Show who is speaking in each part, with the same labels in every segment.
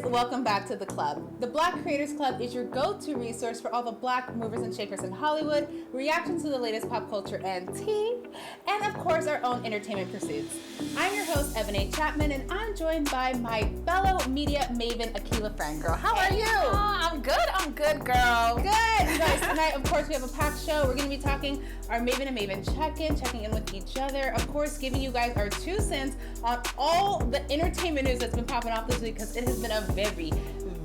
Speaker 1: welcome back to the club. The Black Creators Club is your go-to resource for all the Black movers and shakers in Hollywood, reactions to the latest pop culture and tea, and of course our own entertainment pursuits. I'm your host, Eboné Chapman, and I'm joined by my fellow media maven, Akilah Friend Girl. How are you?
Speaker 2: I'm good, girl.
Speaker 1: Good. You guys, tonight, of course, we have a packed show. We're going to be talking our Maven and Maven checking in with each other. Of course, giving you guys our 2 cents on all the entertainment news that's been popping off this week, because it has been a very,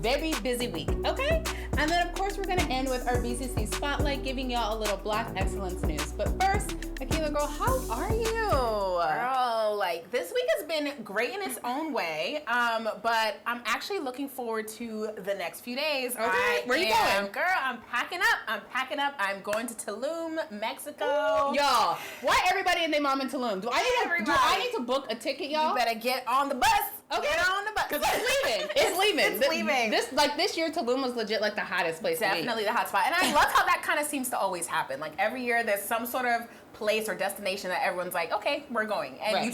Speaker 1: very busy week, okay? And then, of course, we're going to end with our BCC Spotlight, giving y'all a little Black excellence news. But first, Akilah, girl, how are you?
Speaker 2: Girl, like, this week has been great in its own way, but I'm actually looking forward to the next few days.
Speaker 1: Okay, where you going?
Speaker 2: Girl, I'm packing up. I'm going to Tulum, Mexico.
Speaker 1: Ooh, y'all, why everybody and their mom in Tulum? Do I need to book a ticket, y'all?
Speaker 2: You better get on the bus.
Speaker 1: Okay.
Speaker 2: Get on the bus.
Speaker 1: Because it's leaving. It's leaving.
Speaker 2: It's leaving.
Speaker 1: This year, Tulum was legit like the hottest place to be.
Speaker 2: Definitely the hot spot. And I love how that kind of seems to always happen. Like, every year there's some sort of place or destination that everyone's like, okay, we're going. And
Speaker 1: right.
Speaker 2: you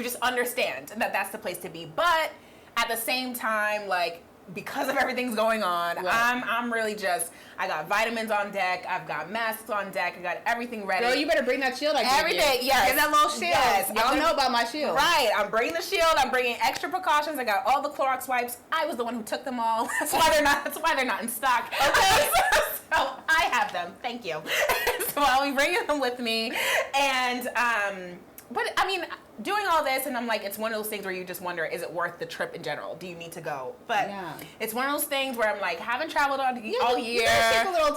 Speaker 2: just understand that that's the place to be. But at the same time, like, because of everything's going on, right. I'm really just, I got vitamins on deck, I've got masks on deck, I got everything ready.
Speaker 1: Girl, you better bring that shield I gave you.
Speaker 2: Everything, yes.
Speaker 1: Get that little shield.
Speaker 2: Yes.
Speaker 1: Y'all know about my shield.
Speaker 2: Right, I'm bringing the shield, I'm bringing extra precautions, I got all the Clorox wipes, I was the one who took them all, that's why they're not in stock, okay? So I have them, thank you. So I'll be bringing them with me, and, but I mean, doing all this, and I'm like, it's one of those things where you just wonder, is it worth the trip in general? Do you need to go? But it's one of those things where I'm like, haven't traveled all year.
Speaker 1: Let me do a
Speaker 2: little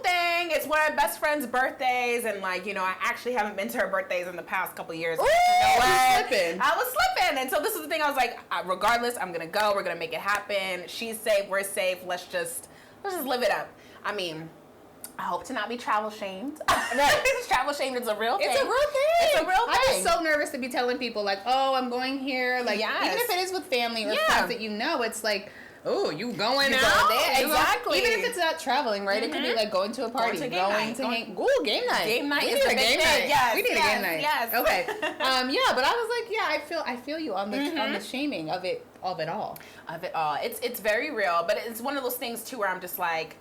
Speaker 2: thing. It's one of my best friend's birthdays, and like, you know, I actually haven't been to her birthdays in the past couple years.
Speaker 1: Ooh, I
Speaker 2: was slipping. And so this is the thing, I was like, regardless, I'm gonna go. We're gonna make it happen. She's safe. We're safe. Let's just live it up. I mean, I hope to not be travel shamed. Travel shamed is a real thing.
Speaker 1: It's a real thing.
Speaker 2: It's a real thing.
Speaker 1: I'm so nervous to be telling people, like, oh, I'm going here. Like, even if it is with family or friends that you know, it's like, oh, you going out?
Speaker 2: Exactly.
Speaker 1: Even if it's not traveling, right? It could be like going to a party, going to game night.
Speaker 2: Game night
Speaker 1: we
Speaker 2: is
Speaker 1: need
Speaker 2: a
Speaker 1: a game night.
Speaker 2: Yes,
Speaker 1: we need a game night.
Speaker 2: Yes.
Speaker 1: Okay. Yeah, but I was like, yeah, I feel you on the shaming of it all.
Speaker 2: It's very real, but it's one of those things too where I'm just like,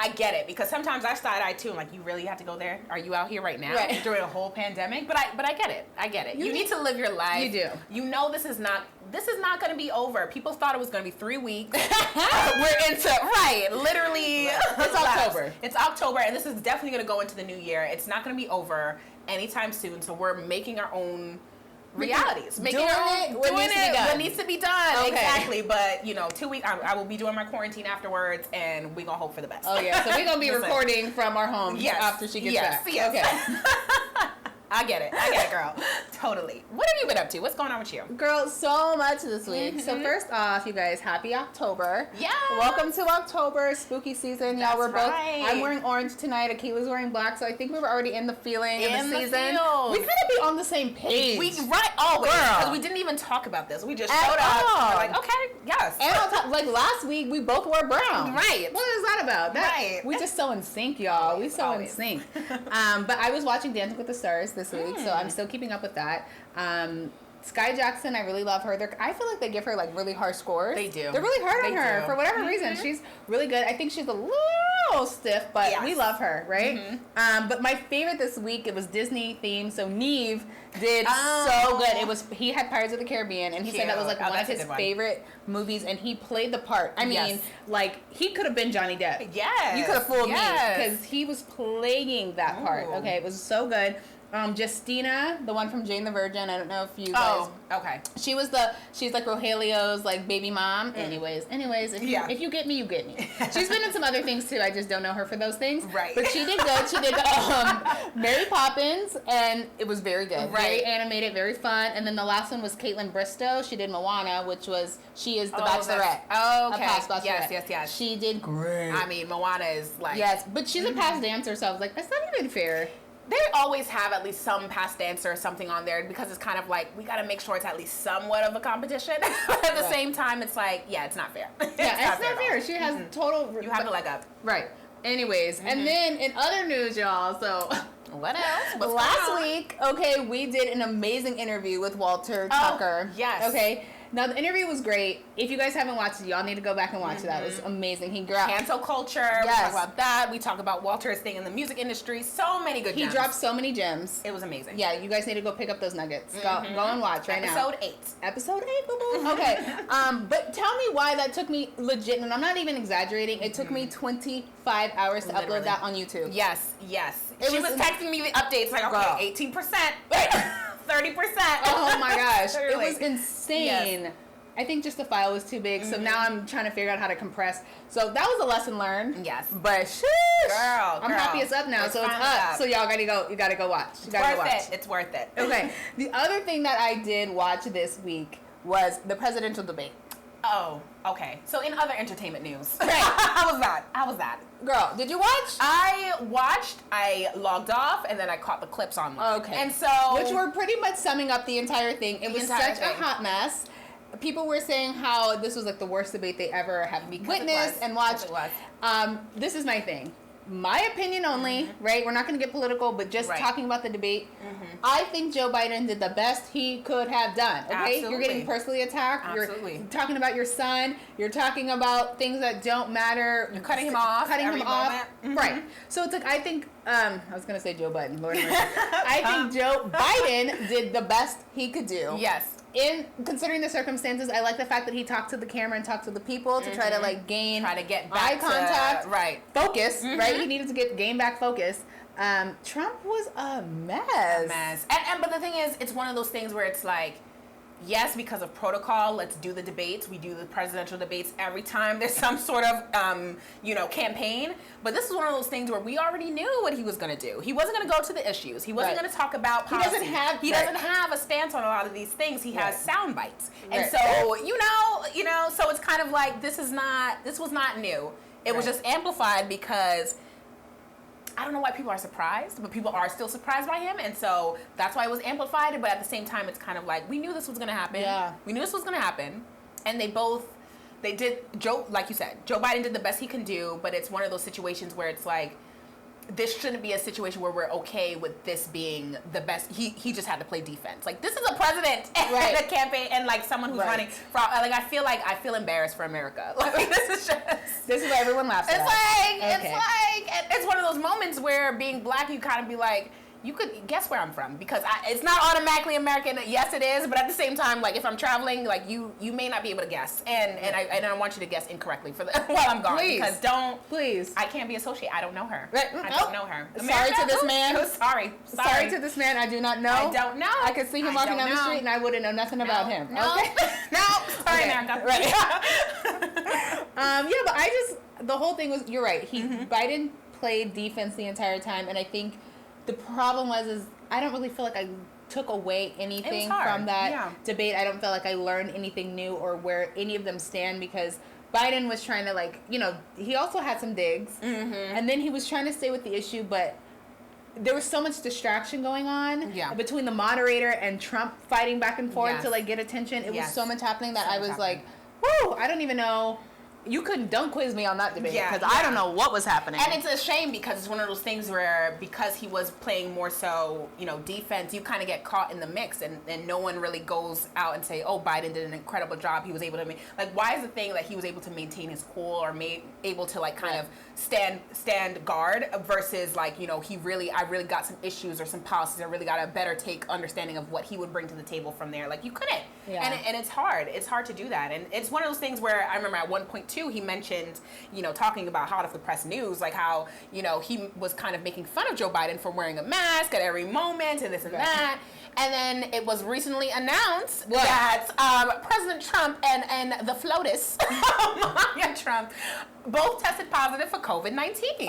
Speaker 2: I get it, because sometimes I side-eye too. I'm like, you really have to go there? Are you out here right now during a whole pandemic? But I get it. I get it. You need to live your life.
Speaker 1: You do.
Speaker 2: You know this is not going to be over. People thought it was going to be 3 weeks. We're into literally.
Speaker 1: It's October.
Speaker 2: It's October, and this is definitely going to go into the new year. It's not going to be over anytime soon. So we're making our own realities,
Speaker 1: doing what
Speaker 2: needs to be done.
Speaker 1: Okay.
Speaker 2: Exactly. But 2 weeks, I will be doing my quarantine afterwards, and we're gonna hope for the best.
Speaker 1: Oh yeah, so we're gonna be recording from our home after she gets back.
Speaker 2: Yes.
Speaker 1: Okay.
Speaker 2: I get it, girl. Totally. What have you been up to? What's going on with you?
Speaker 1: Girl, so much this week. So first off, you guys, happy October.
Speaker 2: Yeah.
Speaker 1: Welcome to October, spooky season. Y'all, we're both,
Speaker 2: right.
Speaker 1: I'm wearing orange tonight, Akilah's wearing black, so I think we were already in the feeling of the season.
Speaker 2: Feels.
Speaker 1: We kind of be on the same page.
Speaker 2: Always. Because we didn't even talk about this. We just showed up. We're like, okay, yes.
Speaker 1: And on top, like last week, we both wore brown.
Speaker 2: Right.
Speaker 1: What is that about?
Speaker 2: Right.
Speaker 1: We just so in sync, y'all. We so in sync. But I was watching Dancing with the Stars this week, so I'm still keeping up with that. Sky Jackson, I really love her. I feel like they give her like really hard scores.
Speaker 2: They do.
Speaker 1: They're really hard on her for whatever reason. She's really good. I think she's a little stiff, but we love her, right? But my favorite this week, it was Disney themed. So Neve did so good. He had Pirates of the Caribbean, and he said that was like one of his favorite movies, and he played the part. I mean, like he could have been Johnny Depp.
Speaker 2: Yes.
Speaker 1: You could have fooled me because he was playing that part. Okay, it was so good. Justina, the one from Jane the Virgin. I don't know if you guys.
Speaker 2: Oh, okay.
Speaker 1: She's like Rogelio's like baby mom. Anyways, if you get me, you get me. She's been in some other things too. I just don't know her for those things.
Speaker 2: Right.
Speaker 1: But she did good. She did Mary Poppins, and it was very good.
Speaker 2: Right.
Speaker 1: Very animated, very fun. And then the last one was Caitlin Bristow. She did Moana, she is the Bachelorette.
Speaker 2: Okay.
Speaker 1: A past Bachelorette.
Speaker 2: Yes.
Speaker 1: She did great.
Speaker 2: I mean, Moana is like.
Speaker 1: Yes, but she's a past dancer, so I was like, that's not even fair.
Speaker 2: They always have at least some past dancer or something on there because it's kind of like, we got to make sure it's at least somewhat of a competition. But at the same time, it's like, it's not fair.
Speaker 1: It's not fair. She has total...
Speaker 2: You have the leg up.
Speaker 1: Right. Anyways, and then in other news, y'all, so...
Speaker 2: What else?
Speaker 1: Last week, we did an amazing interview with Walter Tucker.
Speaker 2: Yes.
Speaker 1: Okay. Now, the interview was great. If you guys haven't watched it, y'all need to go back and watch it. That was amazing. He dropped
Speaker 2: cancel culture.
Speaker 1: Yes.
Speaker 2: We talk about that. We talk about Walter's thing in the music industry. So many good gems.
Speaker 1: He dropped so many gems.
Speaker 2: It was amazing.
Speaker 1: Yeah, you guys need to go pick up those nuggets. Go and watch right now.
Speaker 2: Episode 8.
Speaker 1: Episode 8, boo-boo. Okay. But tell me why that took me legit, and I'm not even exaggerating, it took me 25 hours to upload that on YouTube.
Speaker 2: Yes. She was texting me the updates like,
Speaker 1: Girl.
Speaker 2: okay, 18%. 30%.
Speaker 1: Oh my gosh.
Speaker 2: Literally.
Speaker 1: It was insane. Yes. I think just the file was too big, so now I'm trying to figure out how to compress. So that was a lesson learned.
Speaker 2: Yes.
Speaker 1: But sheesh.
Speaker 2: Girl.
Speaker 1: I'm happy it's up now, so it's up. So y'all gotta go. You gotta go watch.
Speaker 2: It's worth it.
Speaker 1: Okay. The other thing that I did watch this week was the presidential debate.
Speaker 2: Oh, okay. So in other entertainment news, how was that?
Speaker 1: Girl, did you watch?
Speaker 2: I watched. I logged off, and then I caught the clips online.
Speaker 1: Okay.
Speaker 2: And so,
Speaker 1: which were pretty much summing up the entire thing. It was such a hot mess. People were saying how this was like the worst debate they ever have witnessed and watched. This is my thing. My opinion only, right? We're not going to get political, but just talking about the debate. I think Joe Biden did the best he could have done. Okay,
Speaker 2: Absolutely.
Speaker 1: You're getting personally attacked.
Speaker 2: Absolutely.
Speaker 1: You're talking about your son. You're talking about things that don't matter.
Speaker 2: You're cutting him off.
Speaker 1: Right. So it's like I think I was going to say Joe Biden. Lord have mercy. I think Joe Biden did the best he could do.
Speaker 2: Yes.
Speaker 1: In considering the circumstances, I like the fact that he talked to the camera and talked to the people to try to like get eye contact, focus, right? He needed to gain back focus. Trump was a mess.
Speaker 2: But the thing is, it's one of those things where it's like, yes, because of protocol, let's do the debates. We do the presidential debates every time there's some sort of, campaign. But this is one of those things where we already knew what he was going to do. He wasn't going to go to the issues. He wasn't going to talk about policy. He doesn't have a stance on a lot of these things. He has sound bites. And so, so it's kind of like this was not new. It was just amplified because I don't know why people are surprised, but people are still surprised by him, and so that's why it was amplified. But at the same time, it's kind of like we knew this was going to happen.
Speaker 1: Yeah.
Speaker 2: We knew this was going to happen, and they did. Joe, like you said, Joe Biden did the best he can do, but it's one of those situations where it's like this shouldn't be a situation where we're okay with this being the best. He just had to play defense. Like this is a president and a campaign and like someone who's running for. Like I feel embarrassed for America. Like this is
Speaker 1: why everyone laughs.
Speaker 2: It's one of those moments where being black, you kind of be like, you could guess where I'm from because it's not automatically American. Yes, it is, but at the same time, like if I'm traveling, like you may not be able to guess, and I don't want you to guess incorrectly while I'm gone. Please. I can't be associated. I don't know her. I don't know her.
Speaker 1: Sorry to this man.
Speaker 2: Sorry
Speaker 1: to this man. I do not know.
Speaker 2: I don't know.
Speaker 1: I could see him walking down the street, and I wouldn't know nothing about him.
Speaker 2: No.
Speaker 1: Okay.
Speaker 2: No. Sorry, America.
Speaker 1: Right. But the whole thing was. You're right. Biden played defense the entire time, and I think. The problem is I don't really feel like I took away anything from that debate. I don't feel like I learned anything new or where any of them stand because Biden was trying to he also had some digs and then he was trying to stay with the issue, but there was so much distraction going on between the moderator and Trump fighting back and forth to get attention. It was so much happening that I was like, whoo, I don't even know. Don't quiz me on that debate because I don't know what was happening.
Speaker 2: And it's a shame because it's one of those things where because he was playing more so, defense, you kind of get caught in the mix and no one really goes out and say, oh, Biden did an incredible job. He was able to why is the thing that he was able to maintain his cool or able to kind of stand guard versus I really got some issues or some policies. I really got a better understanding of what he would bring to the table from there. You couldn't. Yeah. And it's hard. It's hard to do that. And it's one of those things where I remember at one point too, he mentioned, talking about hot off the press news, how, he was kind of making fun of Joe Biden for wearing a mask at every moment and this and that. And then it was recently announced that President Trump and the FLOTUS, Melania Trump, both tested positive for COVID-19. Okay.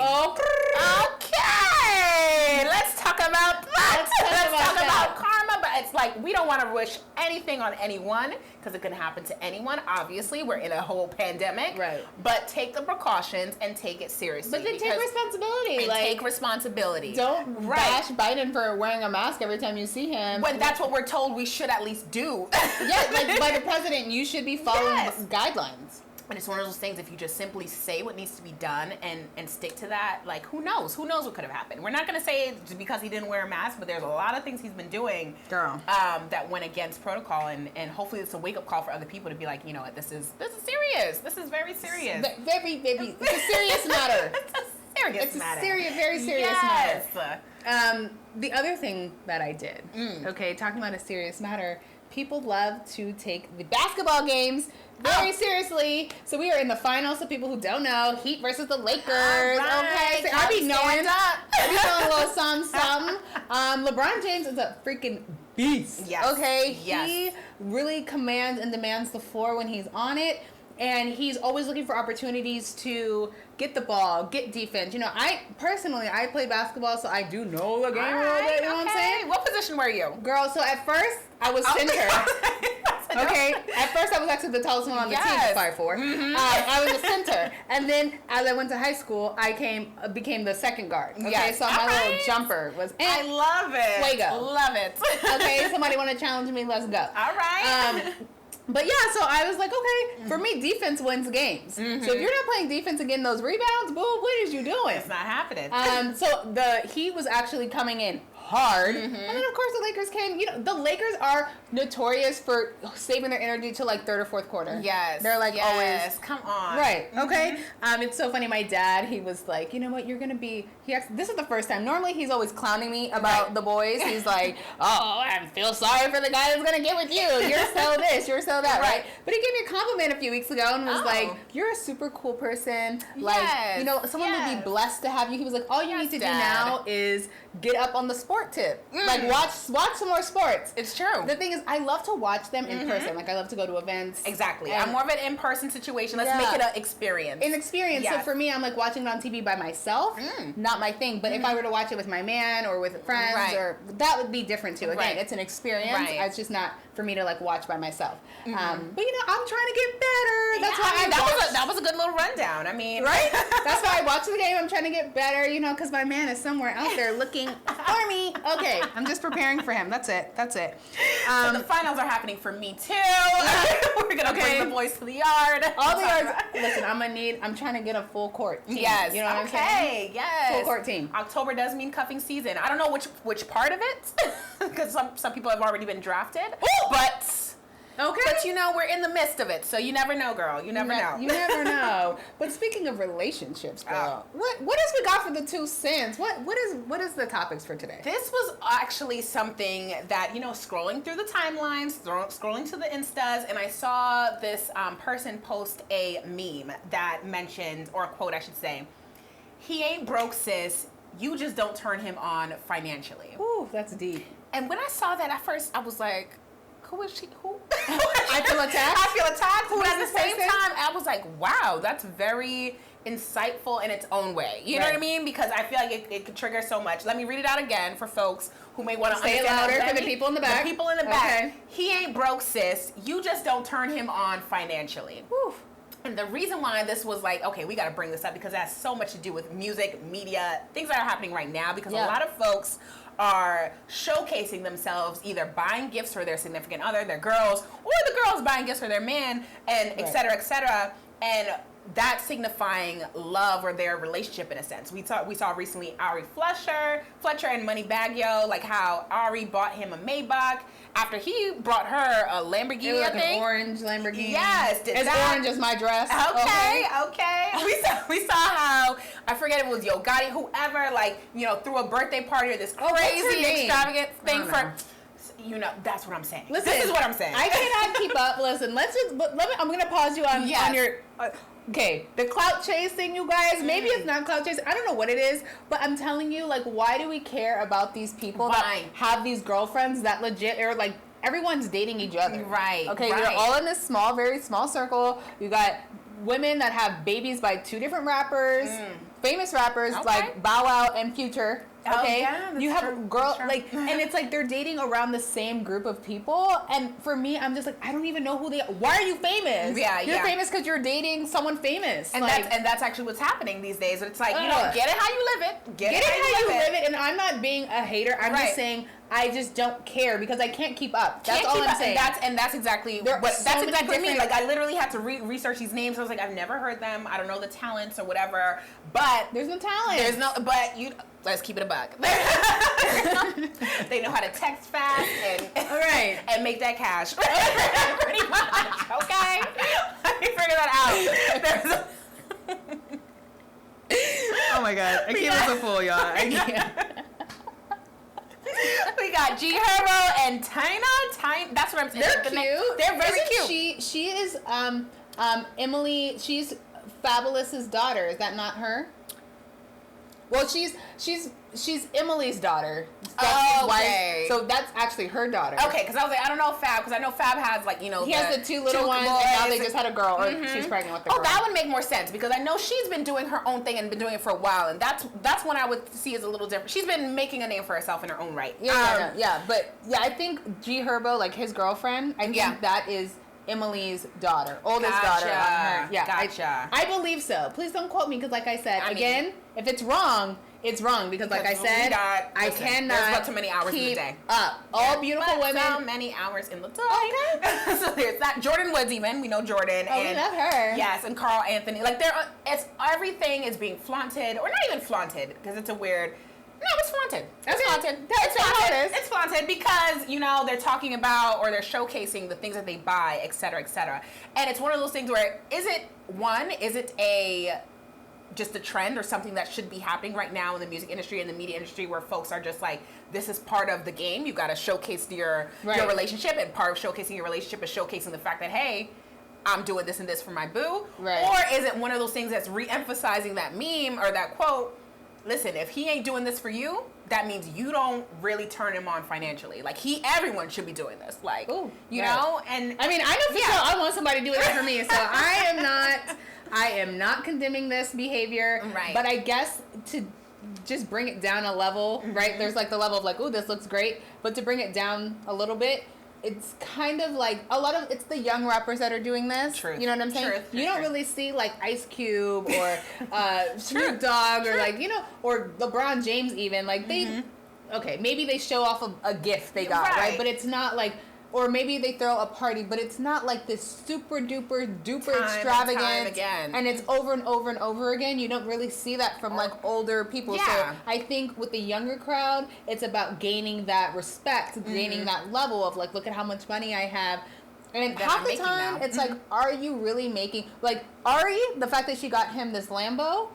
Speaker 2: Let's talk about that. Let's talk about karma. But it's we don't want to wish anything on anyone because it can happen to anyone. Obviously, we're in a whole pandemic.
Speaker 1: Right.
Speaker 2: But take the precautions and take it seriously.
Speaker 1: But then take responsibility.
Speaker 2: Take responsibility.
Speaker 1: Don't bash Biden for wearing a mask every time you see him.
Speaker 2: When that's what we're told we should at least do.
Speaker 1: By the president, you should be following guidelines.
Speaker 2: And it's one of those things, if you just simply say what needs to be done and stick to that, like, who knows? Who knows what could have happened? We're not going to say it's because he didn't wear a mask, but there's a lot of things he's been doing that went against protocol. And hopefully it's a wake-up call for other people to be like, you know what, this is serious. This is very serious.
Speaker 1: Very, very, it's a serious matter.
Speaker 2: It's a
Speaker 1: serious, very serious matter. The other thing that I did, okay, talking about a serious matter, people love to take the basketball games very seriously. So we are in the finals. So people who don't know, Heat versus the Lakers.
Speaker 2: Right.
Speaker 1: Okay, so I be knowing. I be knowing a little something. LeBron James is a freaking beast.
Speaker 2: Yes.
Speaker 1: Okay,
Speaker 2: yes.
Speaker 1: He really commands and demands the floor when he's on it. And he's always looking for opportunities to get the ball, get defense. You know, I play basketball, so I do know the game a little bit. You know what I'm saying?
Speaker 2: What position were you?
Speaker 1: Girl, so at first, I was center. Okay? At first, I was actually the tallest one on the team, 5'4".
Speaker 2: Mm-hmm.
Speaker 1: I was a center. And then, as I went to high school, I became the second guard. Okay?
Speaker 2: Yes.
Speaker 1: So my little jumper was
Speaker 2: I love it.
Speaker 1: Fuego.
Speaker 2: Love it.
Speaker 1: Okay? Somebody want to challenge me? Let's go.
Speaker 2: All right.
Speaker 1: But yeah, so I was like, okay, for me, defense wins games.
Speaker 2: Mm-hmm.
Speaker 1: So if you're not playing defense and getting those rebounds, boo, what is you doing?
Speaker 2: It's not happening.
Speaker 1: So the Heat was actually coming in hard. And then, of course, the Lakers came. You know, the Lakers are notorious for saving their energy to, like, third or fourth quarter.
Speaker 2: Yes.
Speaker 1: They're, like, always.
Speaker 2: Come on.
Speaker 1: Right. Okay. It's so funny. My dad, he was like, you know what, you're going to be. This is the first time. Normally, he's always clowning me about the boys. He's like, oh, I feel sorry for the guy that's going to get with you. You're so this, you're so that, right? But he gave me a compliment a few weeks ago and was like, you're a super cool person. Like, you know, someone would be blessed to have you. He was like, all you need to do now is get up on the sport tip. Like, watch some more sports.
Speaker 2: It's true.
Speaker 1: The thing is, I love to watch them in person. Like, I love to go to events.
Speaker 2: Exactly. I'm more of an in-person situation. Let's make it an experience.
Speaker 1: An experience. Yes. So for me, I'm like watching it on TV by myself. Not my thing. But if I were to watch it with my man or with friends, or that would be different too. Again, it's an experience. It's just not for me to like watch by myself. But you know, I'm trying to get better. That's why
Speaker 2: that was a good little rundown. I mean,
Speaker 1: right? That's why I watch the game. I'm trying to get better. You know, because my man is somewhere out there looking for me. Okay, I'm just preparing for him. That's it.
Speaker 2: So the finals are happening for me too. We're gonna bring the boys to the yard.
Speaker 1: All the yards. Listen, I'm trying to get a full court team.
Speaker 2: Yes.
Speaker 1: You know what I'm saying?
Speaker 2: Yes.
Speaker 1: Full court team.
Speaker 2: October does mean cuffing season. I don't know which part of it, because some people have already been drafted.
Speaker 1: Ooh.
Speaker 2: But you know, we're in the midst of it, so you never know, girl. You never know.
Speaker 1: You never know. But speaking of relationships, girl, what else we got for the 2 cents? What is the topics for today?
Speaker 2: This was actually something that, you know, scrolling through the timelines, scrolling to the Instas, and I saw this person post a meme that mentioned, or a quote I should say, "He ain't broke, sis. You just don't turn him on financially."
Speaker 1: Ooh, that's deep.
Speaker 2: And when I saw that at first, I was like, who is she? Who?
Speaker 1: I feel attacked.
Speaker 2: But at the same time, I was like, wow, that's very insightful in its own way. You know what I mean? Because I feel like it could trigger so much. Let me read it out again for folks who may want to
Speaker 1: say it louder for the people in the back.
Speaker 2: The people in the back. He ain't broke, sis. You just don't turn him on financially.
Speaker 1: Whew.
Speaker 2: And the reason why this was like, okay, we got to bring this up because it has so much to do with music, media, things that are happening right now, because a lot of folks are showcasing themselves, either buying gifts for their significant other, their girls, or the girls buying gifts for their man, and et cetera, and that signifying love or their relationship in a sense. We saw recently Fletcher and Moneybagg, like how Ari bought him a Maybach after he brought her a Lamborghini,
Speaker 1: like an orange Lamborghini.
Speaker 2: Yes.
Speaker 1: Orange as my dress.
Speaker 2: Okay. We saw how, I forget if it was Yo Gotti, whoever, like, you know, threw a birthday party or this crazy extravagant thing for... You know, that's what I'm saying.
Speaker 1: Listen,
Speaker 2: this is what I'm saying.
Speaker 1: I cannot keep up. Listen, I'm going to pause you on your... Okay, the clout chasing, you guys. Maybe it's not clout chasing. I don't know what it is, but I'm telling you, like, why do we care about these people that have these girlfriends that legit are like everyone's dating each other?
Speaker 2: Right.
Speaker 1: Okay, you're all in this very small circle. You got women that have babies by 2 different rappers, famous rappers like Bow Wow and Future. Okay, you have a girl like, and it's like they're dating around the same group of people. And for me, I'm just like, I don't even know who they are. Why are you famous? You're famous because you're dating someone famous.
Speaker 2: And like, that's actually what's happening these days. It's like, you know, get it how you live it. Get it how you live it.
Speaker 1: And I'm not being a hater. I'm just saying I just don't care because I can't keep up. That's all I'm saying.
Speaker 2: That's exactly that's exactly me. Like I literally had to research these names. I was like, I've never heard them. I don't know the talents or whatever. But
Speaker 1: there's no talent.
Speaker 2: Let's keep it a buck. They know how to text fast and make that cash. Pretty much. Okay. Let me figure that out.
Speaker 1: Oh my God. Akilah's a fool, y'all. I can't.
Speaker 2: We got G Herbo and Tina. That's what I'm saying.
Speaker 1: They're cute.
Speaker 2: They're very cute.
Speaker 1: She is Emily. She's Fabulous's daughter. Is that not her? Well, she's Emily's daughter.
Speaker 2: Oh, okay.
Speaker 1: Wife, so that's actually her daughter.
Speaker 2: Okay, because I was like, I don't know Fab, because I know Fab has like, he
Speaker 1: has the two little ones, and now they just had a girl, or she's pregnant with the girl.
Speaker 2: Oh, that would make more sense because I know she's been doing her own thing and been doing it for a while, and that's one I would see as a little different. She's been making a name for herself in her own right.
Speaker 1: But I think G Herbo, like his girlfriend, I think that is Emily's daughter, oldest daughter on her. Yeah,
Speaker 2: gotcha.
Speaker 1: I believe so. Please don't quote me because, like I said, if it's wrong, it's wrong because like I said, I cannot.
Speaker 2: There's but too many hours in the day.
Speaker 1: All beautiful women.
Speaker 2: So many hours in the day. Okay. So there's that. Jordan Woods, even we know Jordan.
Speaker 1: Oh, we love her.
Speaker 2: Yes, and Carl Anthony. Like it's everything is being flaunted, or not even flaunted because it's a weird. No, it's flaunted. It's flaunted. It's flaunted because, they're talking about or they're showcasing the things that they buy, et cetera, et cetera. And it's one of those things where is it just a trend or something that should be happening right now in the music industry and the media industry where folks are just like, this is part of the game. You got to showcase your relationship, and part of showcasing your relationship is showcasing the fact that, hey, I'm doing this and this for my boo.
Speaker 1: Right.
Speaker 2: Or is it one of those things that's re-emphasizing that meme or that quote? Listen, if he ain't doing this for you, that means you don't really turn him on financially. Like everyone should be doing this. Like, you know? And
Speaker 1: I mean, I know for sure I want somebody to do it for me. So I am not condemning this behavior.
Speaker 2: Right.
Speaker 1: But I guess to just bring it down a level, right? There's like the level of like, ooh, this looks great. But to bring it down a little bit, it's kind of like it's the young rappers that are doing this.
Speaker 2: Truth.
Speaker 1: You know what I'm saying? You don't really see like Ice Cube or Snoop Dogg or like, or LeBron James even. Like okay, maybe they show off a gift they got, right? But it's not like, or maybe they throw a party, but it's not like this super duper extravagant. And it's over and over and over again. You don't really see that from like older people.
Speaker 2: Yeah.
Speaker 1: So I think with the younger crowd, it's about gaining that respect, gaining that level of like, look at how much money I have. And half the time, it's like, are you really making, like, Ari, the fact that she got him this Lambo,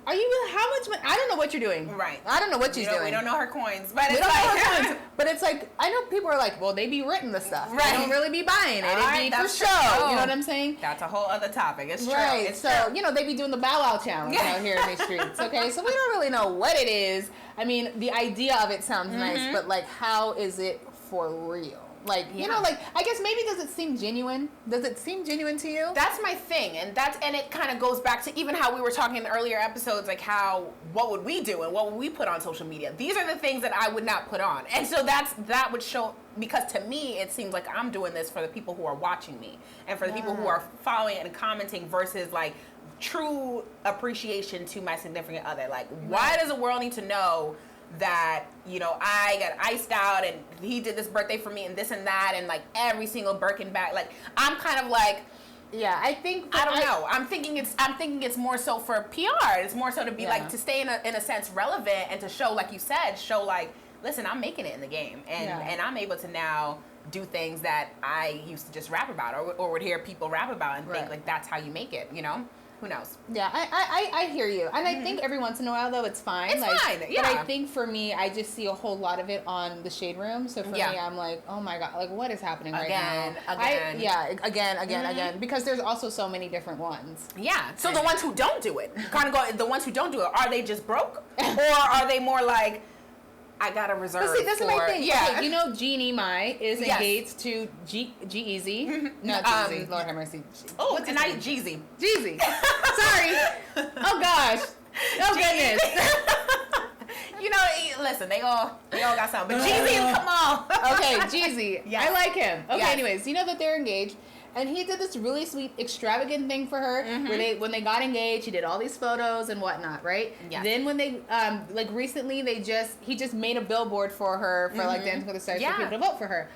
Speaker 1: are you really, how much money? I don't know what you're doing.
Speaker 2: Right.
Speaker 1: I don't know what she's doing.
Speaker 2: We don't know her coins. But
Speaker 1: we don't know her coins. But it's like, I know people are like, well, they be renting the stuff. Right. They don't really be buying it. It be for show. You know what I'm saying?
Speaker 2: That's a whole other topic. It's true.
Speaker 1: Right. So, they be doing the Bow Wow challenge out here in these streets. Okay. So we don't really know what it is. I mean, the idea of it sounds nice, but like, how is it for real? Like, like, I guess maybe does it seem genuine? Does it seem genuine to you?
Speaker 2: That's my thing. And it kind of goes back to even how we were talking in earlier episodes, like what would we do and what would we put on social media? These are the things that I would not put on. And so that would show, because to me, it seems like I'm doing this for the people who are watching me and for the people who are following and commenting versus like true appreciation to my significant other. Like, why does the world need to know that, I got iced out and he did this birthday for me and this and that and like every single Birkin bag. Like, I'm kind of like,
Speaker 1: I think
Speaker 2: I don't know. I'm thinking it's more so for PR. It's more so to be like to stay in a sense relevant and to show, like you said, like, listen, I'm making it in the game and I'm able to now do things that I used to just rap about or would hear people rap about and think like that's how you make it, Who knows?
Speaker 1: Yeah, I hear you. And I think every once in a while, though, it's fine.
Speaker 2: It's fine, yeah.
Speaker 1: But I think for me, I just see a whole lot of it on the Shade Room. So for me, I'm like, oh my God, like what is happening right now? Again. Because there's also so many different ones.
Speaker 2: Yeah. So the ones who don't do it, the ones who don't do it, are they just broke? Or are they more like, I got a reserve.
Speaker 1: But see, that's my thing.
Speaker 2: Yeah.
Speaker 1: Okay, Jeannie Mai is engaged to G-Eazy. Not G-Eazy. Lord have mercy.
Speaker 2: Oh, and I Jeezy.
Speaker 1: Jeezy. Sorry. Oh gosh. Oh goodness.
Speaker 2: you know, listen, they all got something. But Jeezy, come on.
Speaker 1: Okay, Jeezy.
Speaker 2: Yes.
Speaker 1: I like him. Okay,
Speaker 2: Yes.
Speaker 1: anyways, you know that they're engaged. And he did this really sweet, extravagant thing for her, where when they got engaged, he did all these photos and whatnot, right?
Speaker 2: Yes.
Speaker 1: Then when they, like recently, he just made a billboard for her for like Dancing with the Stars for people to vote for her.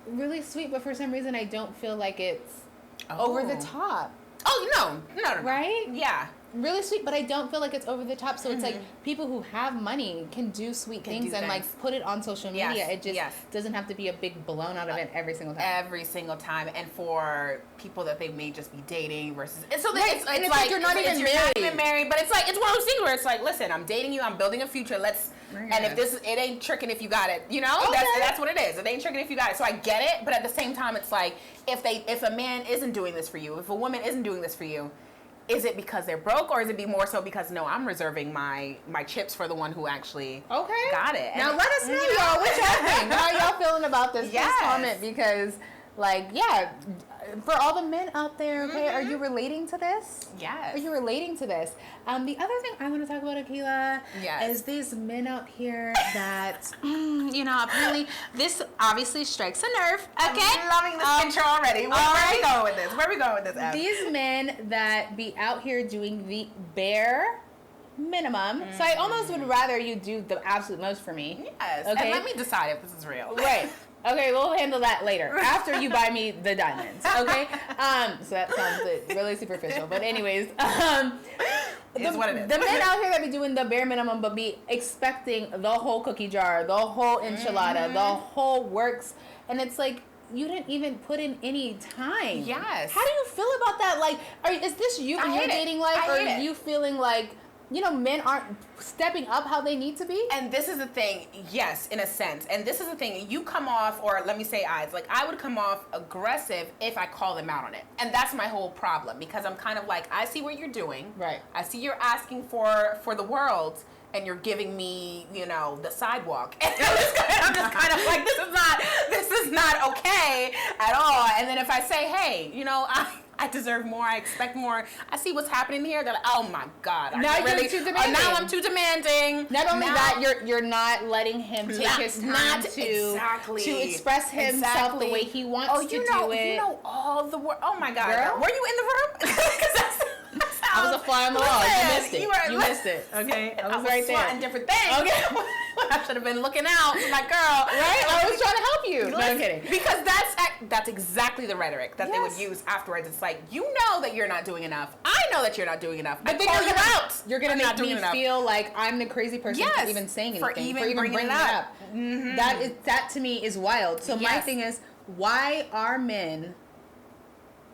Speaker 1: Really sweet, but for some reason, I don't feel like it's over the top.
Speaker 2: Oh no.
Speaker 1: Right?
Speaker 2: Yeah.
Speaker 1: Really sweet, but I don't feel like it's over the top. So it's like people who have money can do sweet things and like put it on social media.
Speaker 2: Yes,
Speaker 1: It just doesn't have to be a big blown out event every single time.
Speaker 2: Every single time, and for people that they may just be dating versus, and so
Speaker 1: Right.
Speaker 2: it's
Speaker 1: And
Speaker 2: like
Speaker 1: you're not even married.
Speaker 2: but it's like it's one of those things where it's like, listen, I'm dating you, I'm building a future. Let's and if it ain't tricking if you got it, you know, that's what it is. It ain't tricking if you got it. So I get it, but at the same time, it's like if a man isn't doing this for you, if a woman isn't doing this for you. Is it because they're broke, or is it be more so because no, I'm reserving my chips for the one who actually got it?
Speaker 1: Now let us know, y'all, what y'all think. How y'all feeling about this? Please comment, because, like, for all the men out there, okay, are you relating to this?
Speaker 2: Yes.
Speaker 1: Are you relating to this? The other thing I want to talk about, Akilah, is these men out here that, apparently this obviously strikes a nerve. Okay,
Speaker 2: I'm loving this intro already. Where are we going with this? Where are we going with this?
Speaker 1: These men that be out here doing the bare minimum. So I almost would rather you do the absolute most for me.
Speaker 2: Yes.
Speaker 1: Okay.
Speaker 2: And let me decide if this is real.
Speaker 1: Right. Okay, we'll handle that later after you buy me the diamonds. Okay. So that sounds really superficial, but anyways,
Speaker 2: It's what it is.
Speaker 1: The men out here that be doing the bare minimum, but be expecting the whole cookie jar, the whole enchilada, the whole works, and it's like, you didn't even put in any time.
Speaker 2: Yes.
Speaker 1: How do you feel about that? Like, is this you in your dating life, or are you feeling like, men aren't stepping up how they need to be?
Speaker 2: And this is the thing, yes, in a sense. And this is the thing, you come off, or let me say I would come off aggressive if I call them out on it. And that's my whole problem, because I'm kind of like, I see what you're doing.
Speaker 1: Right.
Speaker 2: I see you're asking for the world, and you're giving me, the sidewalk. And I'm just kind of like, this is not okay at all. And then if I say, hey, I deserve more. I expect more. I see what's happening here. They're like, oh my God.
Speaker 1: Now you're too demanding.
Speaker 2: Now I'm too demanding.
Speaker 1: Not only that, you're not letting him take his time to express himself the way he wants to do it.
Speaker 2: You know all the work. Oh my God.
Speaker 1: Girl?
Speaker 2: Were you in the room?
Speaker 1: I was a fly on the wall. You missed it.
Speaker 2: You
Speaker 1: missed it. Okay. I was right there.
Speaker 2: Swatting different things. Okay. I should have been looking out. Like, girl.
Speaker 1: Right? I was trying to help you. No, I'm kidding.
Speaker 2: Because that's exactly the rhetoric that they would use afterwards. It's like, you know that you're not doing enough. I know that you're not doing enough.
Speaker 1: But then you're going to make me feel like I'm the crazy person for even saying anything. For even bringing it up. Mm-hmm. That to me is wild. So my thing is, why are men...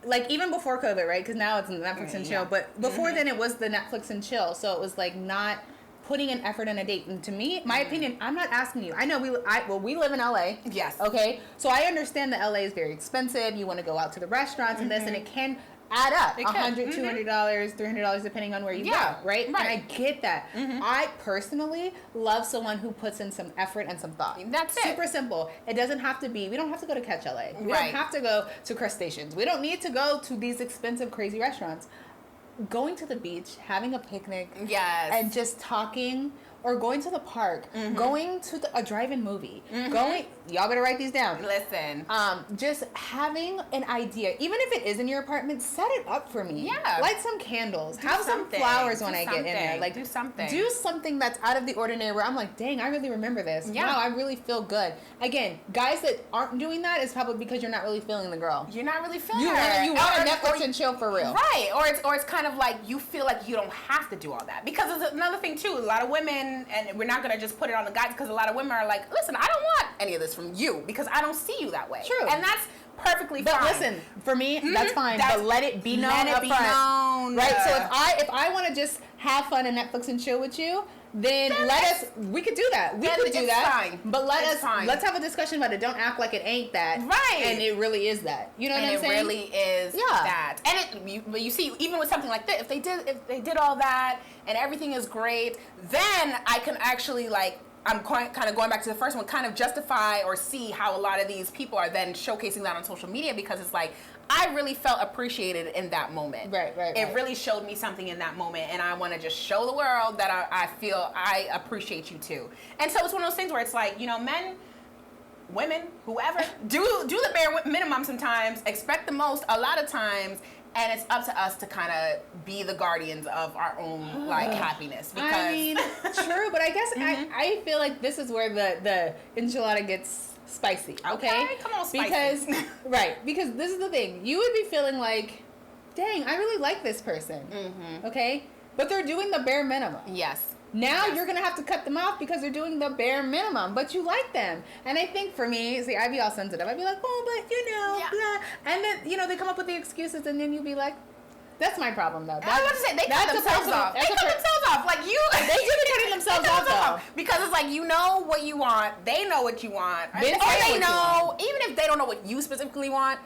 Speaker 1: Like, even before COVID, right? Because now it's Netflix and chill. But before then, it was the Netflix and chill. So it was, like, not putting an effort in a date. And to me, my opinion, I'm not asking you. I know we live in LA.
Speaker 2: Yes.
Speaker 1: Okay? So I understand that LA is very expensive. You want to go out to the restaurants and this, and it can add up. $100, $200, $300, depending on where you go, right? And I get that. I personally love someone who puts in some effort and some thought.
Speaker 2: That's it.
Speaker 1: Super simple. It doesn't have to be, we don't have to go to Catch LA. We don't have to go to crustaceans. We don't need to go to these expensive, crazy restaurants. Going to the beach, having a picnic, and just talking, or going to the park, going to a drive-in movie, y'all better write these down.
Speaker 2: Listen.
Speaker 1: Just having an idea, even if it is in your apartment, set it up for me.
Speaker 2: Yeah.
Speaker 1: Light some candles. Have some flowers when I get in there. Like,
Speaker 2: do something.
Speaker 1: Do something that's out of the ordinary where I'm like, dang, I really remember this.
Speaker 2: Yeah.
Speaker 1: Wow, I really feel good. Again, guys that aren't doing that is probably because you're not really feeling the girl.
Speaker 2: You're not really feeling
Speaker 1: her. You want to Netflix and chill for real.
Speaker 2: Right. Or it's kind of like you feel like you don't have to do all that. Because it's another thing, too. A lot of women, and we're not going to just put it on the guys, because a lot of women are like, listen, I don't want any of this from you because I don't see you that way.
Speaker 1: True.
Speaker 2: And that's perfectly fine.
Speaker 1: But listen, for me, that's fine. But let it be known up front. Right? So if I want to just have fun and Netflix and chill with you, then we could do that. We could do that. Fine. But let's have a discussion about it. Don't act like it ain't that.
Speaker 2: Right.
Speaker 1: And it really is that. You know what I'm saying?
Speaker 2: And it really is that. And you see, even with something like this, if they did all that and everything is great, then I can actually like I'm kind of going back to the first one, kind of justify or see how a lot of these people are then showcasing that on social media, because it's like, I really felt appreciated in that moment.
Speaker 1: Right.
Speaker 2: It really showed me something in that moment, and I want to just show the world that I feel I appreciate you too. And so it's one of those things where it's like, men, women, whoever, do the bare minimum sometimes, expect the most a lot of times, and it's up to us to kind of be the guardians of our own happiness. Because
Speaker 1: I mean, true, but I guess I feel like this is where the enchilada gets spicy. Okay,
Speaker 2: come on, spicy.
Speaker 1: Because this is the thing. You would be feeling like, dang, I really like this person. Okay, but they're doing the bare minimum.
Speaker 2: Yes.
Speaker 1: Now you're going to have to cut them off because they're doing the bare minimum, but you like them. And I think for me, see, I'd be all sensitive. I'd be like, oh, but blah. And then, they come up with the excuses, and then you'll be like, that's my problem, though.
Speaker 2: I was about to say, they cut themselves off. They cut themselves off. Like,
Speaker 1: they do be cutting themselves off, though.
Speaker 2: Because it's like, you know what you want. They know what you want. Or they know, even if they don't know what you specifically want,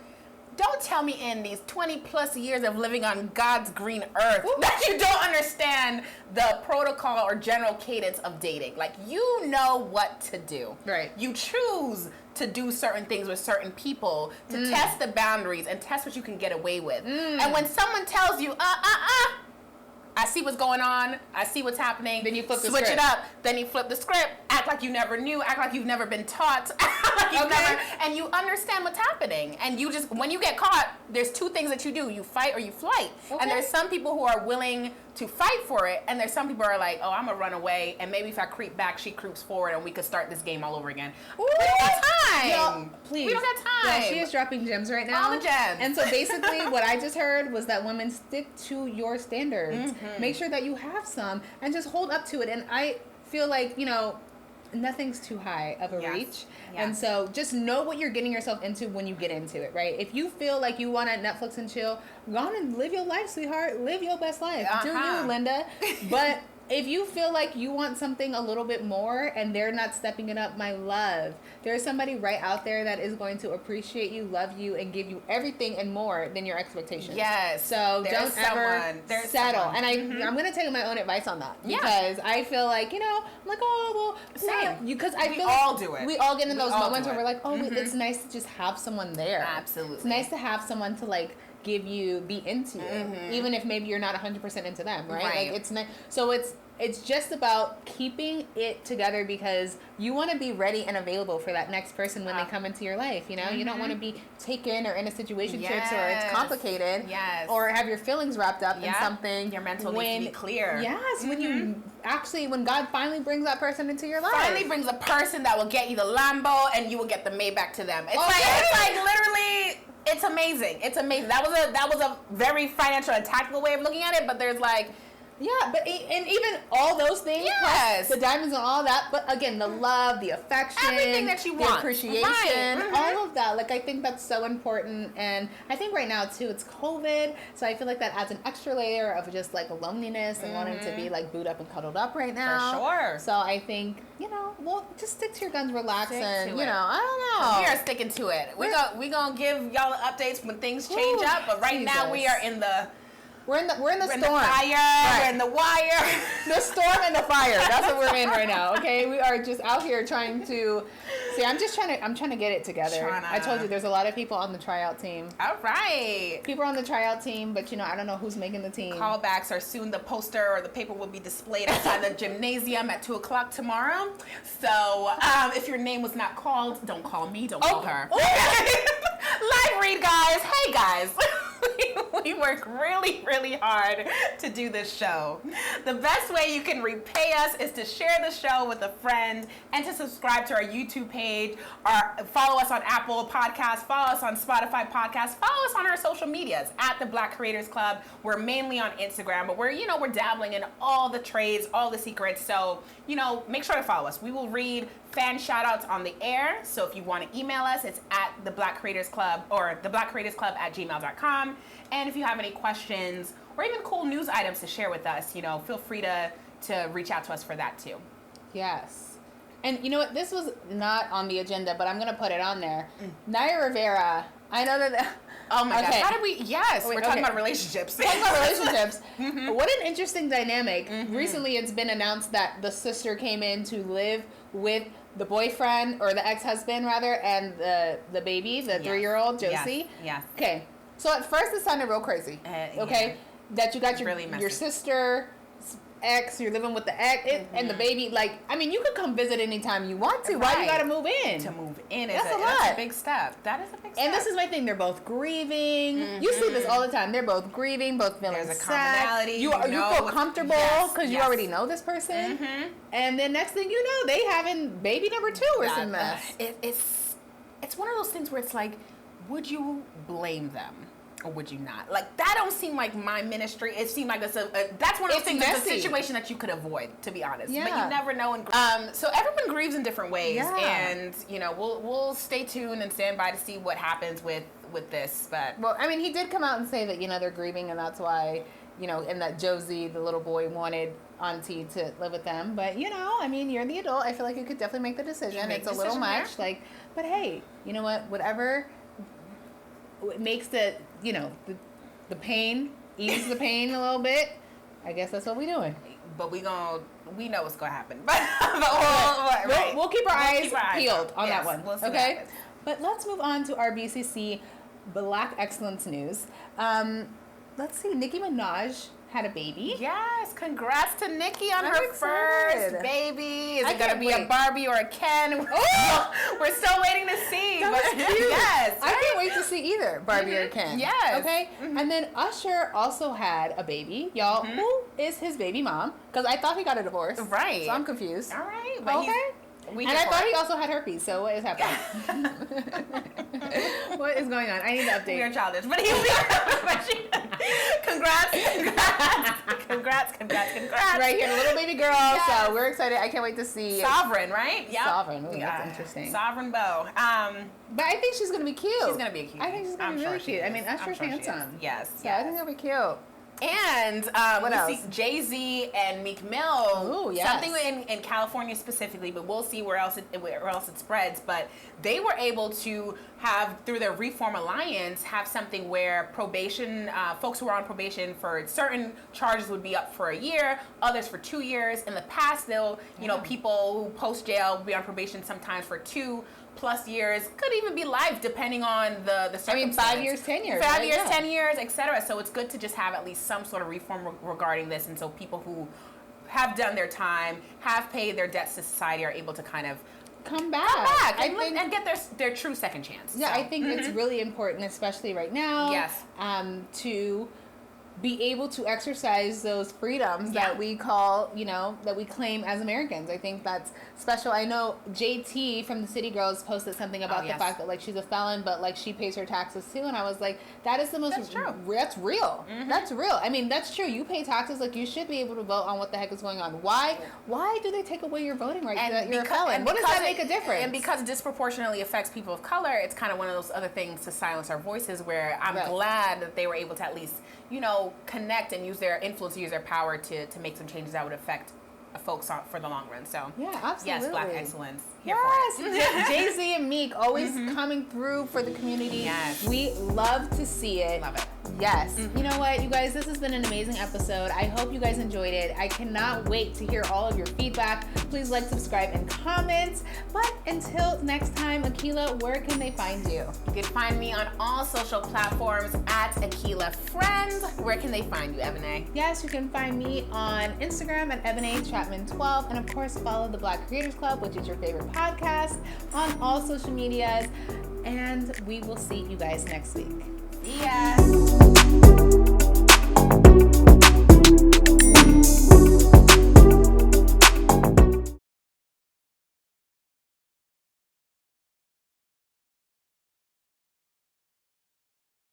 Speaker 2: don't tell me in these 20 plus years of living on God's green earth that you don't understand the protocol or general cadence of dating. Like, you know what to do.
Speaker 1: Right.
Speaker 2: You choose to do certain things with certain people to test the boundaries and test what you can get away with. And when someone tells you, I see what's going on, I see what's happening,
Speaker 1: then you flip the
Speaker 2: switch
Speaker 1: script.
Speaker 2: it up, then you flip the script, act like you never knew, act like you've never been taught, act like you've never, and you understand what's happening. And you just, when you get caught, there's two things that you do. You fight or you flight.
Speaker 1: Okay.
Speaker 2: And there's some people who are willing to fight for it, and there's some people who are like, oh, I'm gonna run away, and maybe if I creep back, she creeps forward, and we could start this game all over again.
Speaker 1: Ooh.
Speaker 2: We don't got time.
Speaker 1: Yo, please.
Speaker 2: We don't got time.
Speaker 1: Yo, she is dropping gems right now.
Speaker 2: All the gems.
Speaker 1: And so basically what I just heard was that women stick to your standards. Make sure that you have some and just hold up to it. And I feel like, nothing's too high of a reach. And so just know what you're getting yourself into when you get into it, right? If you feel like you want to Netflix and chill, go on and live your life, sweetheart. Live your best life. Do you, Linda. But if you feel like you want something a little bit more and they're not stepping it up, my love, there's somebody right out there that is going to appreciate you, love you, and give you everything and more than your expectations.
Speaker 2: Yes.
Speaker 1: So don't ever settle. And I'm going to take my own advice on that. Because I feel like, I'm like, oh, well.
Speaker 2: Same.
Speaker 1: Because I feel
Speaker 2: all
Speaker 1: like
Speaker 2: do it.
Speaker 1: we all get in those moments where we're like, oh, it's nice to just have someone there.
Speaker 2: Absolutely.
Speaker 1: It's nice to have someone to be into you, even if maybe you're not 100% into them, right? Like it's nice. So it's just about keeping it together because you want to be ready and available for that next person when they come into your life. You don't want to be taken or in a situation or it's complicated, or have your feelings wrapped up in something.
Speaker 2: Your mental needs to be clear.
Speaker 1: Yes, when God finally brings that person into your life.
Speaker 2: Finally brings a person that will get you the Lambo and you will get the Maybach to them. It's like literally. It's amazing. It's amazing. That was a very financial and tactical way of looking at it, but there's
Speaker 1: and even all those things, plus the diamonds and all that, but again, the love, the affection,
Speaker 2: everything that you want,
Speaker 1: the appreciation, all of that. Like, I think that's so important, and I think right now too, it's COVID, so I feel like that adds an extra layer of just loneliness and wanting to be booed up and cuddled up right now.
Speaker 2: For sure.
Speaker 1: So I think just stick to your guns, relax, and I don't know.
Speaker 2: We are sticking to it. We gonna give y'all the updates when things change up, but right now we are in the.
Speaker 1: We're in the storm.
Speaker 2: We're in the fire. We're in the wire.
Speaker 1: The storm and the fire. That's what we're in right now. Okay, we are just out here trying to. See, I'm trying to get it together. I told you there's a lot of people on the tryout team.
Speaker 2: All right.
Speaker 1: People are on the tryout team, but I don't know who's making the team.
Speaker 2: Callbacks are soon. The poster or the paper will be displayed outside the gymnasium at 2:00 tomorrow. So if your name was not called, don't call me. Don't call her. Live read, guys. Hey, guys. We work really, really hard to do this show. The best way you can repay us is to share the show with a friend and to subscribe to our YouTube page, or follow us on Apple Podcasts, follow us on Spotify Podcasts, follow us on our social medias at the Black Creators Club. We're mainly on Instagram, but we're dabbling in all the trades, all the secrets. So, make sure to follow us. We will read fan shout outs on the air. So if you want to email us, it's at the Black Creators Club or theblackcreatorsclub@gmail.com. And if you have any questions or even cool news items to share with us, feel free to reach out to us for that too.
Speaker 1: Yes. And you know what? This was not on the agenda, but I'm going to put it on there. Naya Rivera, I know that
Speaker 2: Oh my
Speaker 1: Okay.
Speaker 2: God. How did we? Yes,
Speaker 1: Wait,
Speaker 2: we're talking
Speaker 1: okay.
Speaker 2: about relationships.
Speaker 1: Talking about relationships. What an interesting dynamic. Recently, it's been announced that the sister came in to live with the boyfriend, or the ex-husband rather, and the baby, the 3-year-old Josie.
Speaker 2: Yes.
Speaker 1: Okay. So at first it sounded real crazy. Okay.
Speaker 2: Yeah.
Speaker 1: That you got
Speaker 2: Really messy.
Speaker 1: your sister ex, you're living with the ex, and the baby. Like, I mean, you could come visit anytime you want to. Why do you got to move in?
Speaker 2: To move in
Speaker 1: That's a lot.
Speaker 2: That's a big step. That is a big step.
Speaker 1: And this is my thing. They're both grieving. You see this all the time. They're both grieving, both feeling
Speaker 2: There's a
Speaker 1: sad.
Speaker 2: commonality.
Speaker 1: You feel comfortable because you already know this person. And then next thing you know, they having baby number 2 or some mess.
Speaker 2: It's one of those things where it's like, would you blame them? Or would you not? Like, that don't seem like my ministry. It seemed like that's one of those things. It's a situation that you could avoid, to be honest.
Speaker 1: Yeah.
Speaker 2: But you never know. So everyone grieves in different ways,
Speaker 1: Yeah.
Speaker 2: and we'll stay tuned and stand by to see what happens with this. But
Speaker 1: Well, I mean, he did come out and say that they're grieving, and that's why and that Josie, the little boy, wanted Auntie to live with them. But I mean, you're the adult. I feel like you could definitely make the decision.
Speaker 2: Make
Speaker 1: It's a
Speaker 2: the
Speaker 1: little
Speaker 2: decision
Speaker 1: much, but hey, you know what? Whatever makes the pain, ease the pain a little bit. I guess that's what we're doing.
Speaker 2: But we know what's gonna happen.
Speaker 1: We'll keep our eyes peeled on
Speaker 2: Yes,
Speaker 1: that one.
Speaker 2: we'll see what
Speaker 1: Okay.
Speaker 2: happens.
Speaker 1: But let's move on to our BCC Black Excellence news. Let's see. Nicki Minaj had a baby.
Speaker 2: Yes, congrats to Nikki on
Speaker 1: I'm
Speaker 2: her
Speaker 1: excited.
Speaker 2: first baby. Is
Speaker 1: I
Speaker 2: it gonna
Speaker 1: can't
Speaker 2: be a
Speaker 1: wait.
Speaker 2: Barbie or a Ken?
Speaker 1: Oh!
Speaker 2: We're still waiting to see.
Speaker 1: That
Speaker 2: but
Speaker 1: was cute.
Speaker 2: yes,
Speaker 1: I can't wait to see either Barbie or Ken.
Speaker 2: Yes.
Speaker 1: Okay. And then Usher also had a baby. Y'all, who is his baby mom? Because I thought he got a divorce.
Speaker 2: Right.
Speaker 1: So I'm confused.
Speaker 2: All right. But
Speaker 1: Okay.
Speaker 2: We
Speaker 1: And I thought he also had herpes. So what is happening? What is going on? I need to update.
Speaker 2: We are childish, but congrats.
Speaker 1: Right here, the little baby girl.
Speaker 2: Yes.
Speaker 1: So we're excited. I can't wait to see.
Speaker 2: Sovereign, right? Yep.
Speaker 1: Sovereign. Ooh, that's interesting.
Speaker 2: Sovereign Beau.
Speaker 1: But I think she's gonna be cute.
Speaker 2: She's gonna be a cute.
Speaker 1: I think she's gonna be really cute. I mean, Usher's
Speaker 2: she is.
Speaker 1: handsome.
Speaker 2: Yes.
Speaker 1: So I think that'll be cute.
Speaker 2: And
Speaker 1: What
Speaker 2: we
Speaker 1: else?
Speaker 2: see Jay-Z and Meek Mill.
Speaker 1: Ooh, yes.
Speaker 2: Something in California specifically, but we'll see where else it spreads. But they were able to have, through their Reform Alliance, have something where probation, folks who are on probation for certain charges would be up for a year, others for 2 years. In the past, people who post jail will be on probation sometimes for 2+ years, could even be life, depending on the circumstance.
Speaker 1: I mean, 5 years, 10 years.
Speaker 2: 5
Speaker 1: right?
Speaker 2: years,
Speaker 1: Yeah.
Speaker 2: 10 years, etc. So it's good to just have at least some sort of reform regarding this, and so people who have done their time, have paid their debts to society, are able to kind of
Speaker 1: Come back.
Speaker 2: and get their true second chance.
Speaker 1: Yeah,
Speaker 2: So,
Speaker 1: I think it's really important, especially right now.
Speaker 2: Yes.
Speaker 1: To be able to exercise those freedoms
Speaker 2: Yeah.
Speaker 1: that we call, that we claim as Americans. I think that's special. I know JT from the City Girls posted something about the
Speaker 2: yes.
Speaker 1: fact that she's a felon, but she pays her taxes too. And I was like, that is the most.
Speaker 2: That's true.
Speaker 1: That's real. That's real. I mean, that's true. You pay taxes. You should be able to vote on what the heck is going on. Why do they take away your voting rights? That you're a felon. What does that make a difference?
Speaker 2: And because it disproportionately affects people of color, it's kind of one of those other things to silence our voices, where I'm glad that they were able to at least, connect and use their influence, use their power to make some changes that would affect folks for the long run. So
Speaker 1: yeah, absolutely.
Speaker 2: Yes, Black excellence. Here
Speaker 1: Yes,
Speaker 2: for it.
Speaker 1: Jay-Z and Meek always coming through for the community.
Speaker 2: Yes.
Speaker 1: We love to see it.
Speaker 2: Love it.
Speaker 1: Yes. You know what, you guys, this has been an amazing episode. I hope you guys enjoyed it. I cannot wait to hear all of your feedback. Please like, subscribe, and comment. But until next time, Akilah, where can they find you?
Speaker 2: You can find me on all social platforms at Akilah Friend. Where can they find you, Eboné?
Speaker 1: Yes, you can find me on Instagram at EbonéChapman12. And of course, follow the Black Creators Club, which is your favorite podcast, on all social medias. And we will see you guys next week.
Speaker 2: See ya.